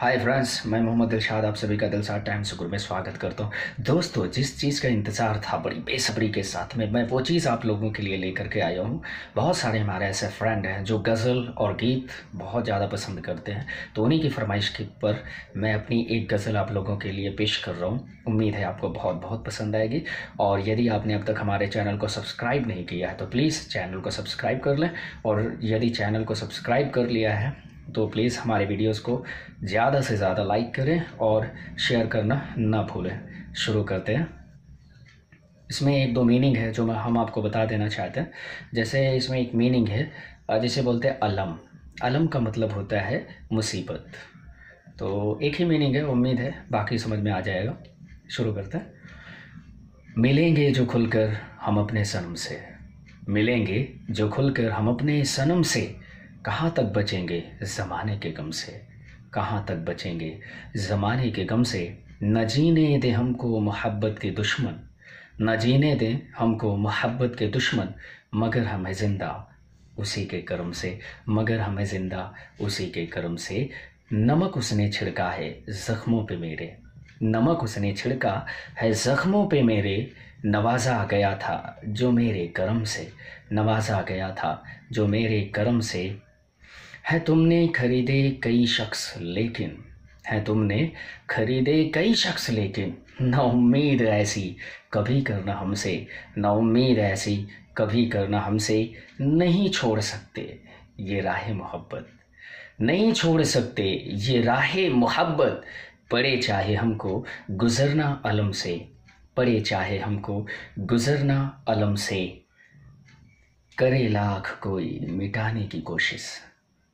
Hi friends, मैं मोहम्मद दिलशाद आप सभी का दिलशाद टाइम्स ग्रुप में स्वागत करता हूं। दोस्तों, जिस चीज़ का इंतज़ार था बड़ी बेसब्री के साथ में, मैं वो चीज़ आप लोगों के लिए लेकर के आया हूं। बहुत सारे हमारे ऐसे फ्रेंड हैं जो गज़ल और गीत बहुत ज़्यादा पसंद करते हैं, तो उन्हीं की फरमाइश के पर मैं अपनी एक गज़ल आप लोगों के लिए पेश कर रहा हूँ। उम्मीद है आपको बहुत बहुत पसंद आएगी। और यदि आपने अब तक हमारे चैनल को सब्सक्राइब नहीं किया है तो प्लीज़ चैनल को सब्सक्राइब कर लें, और यदि चैनल को सब्सक्राइब कर लिया है तो प्लीज़ हमारे वीडियोस को ज़्यादा से ज़्यादा लाइक करें और शेयर करना ना भूलें। शुरू करते हैं। इसमें एक दो मीनिंग है जो हम आपको बता देना चाहते हैं। जैसे इसमें एक मीनिंग है, जिसे बोलते हैं अलम। अलम का मतलब होता है मुसीबत। तो एक ही मीनिंग है, उम्मीद है बाकी समझ में आ जाएगा। शुरू करते हैं। मिलेंगे जो खुलकर हम अपने सनम से, मिलेंगे जो खुलकर हम अपने सनम से, कहाँ तक बचेंगे ज़माने के गम से, कहाँ तक बचेंगे ज़माने के गम से। न जीने दे हमको मोहब्बत के दुश्मन, न जीने दें हमको मोहब्बत के दुश्मन, मगर हमें ज़िंदा उसी के करम से, मगर हमें ज़िंदा उसी के करम से। नमक उसने छिड़का है ज़ख्मों पे मेरे, नमक उसने छिड़का है ज़ख्मों पे मेरे, नवाजा गया था जो मेरे करम से, नवाजा गया था जो मेरे करम से। है तुमने खरीदे कई शख्स लेकिन, है तुमने खरीदे कई शख्स लेकिन, ना उम्मीद ऐसी कभी करना हमसे, ना उम्मीद ऐसी कभी करना हमसे। नहीं छोड़ सकते ये राह मोहब्बत, नहीं छोड़ सकते ये राह मोहब्बत, पड़े चाहे हमको गुजरना अलम से, पड़े चाहे हमको गुजरना अलम से। करे लाख कोई मिटाने की कोशिश,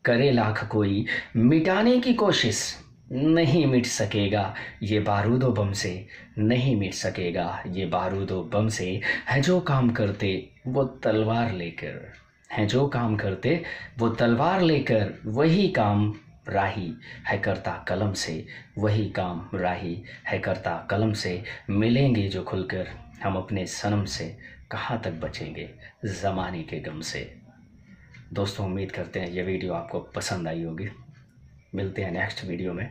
करे लाख कोई मिटाने की कोशिश, नहीं मिट सकेगा ये बारूदो बम से, नहीं मिट सकेगा ये बारूदो बम से। है जो काम करते वो तलवार लेकर, है जो काम करते वो तलवार लेकर, वही काम राही है करता कलम से, वही काम राही है करता कलम से। मिलेंगे जो खुलकर हम अपने सनम से, कहाँ तक बचेंगे ज़माने के गम से। दोस्तों, उम्मीद करते हैं ये वीडियो आपको पसंद आई होगी। मिलते हैं नेक्स्ट वीडियो में।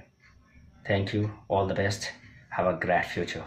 Thank you, all the best, have a great future.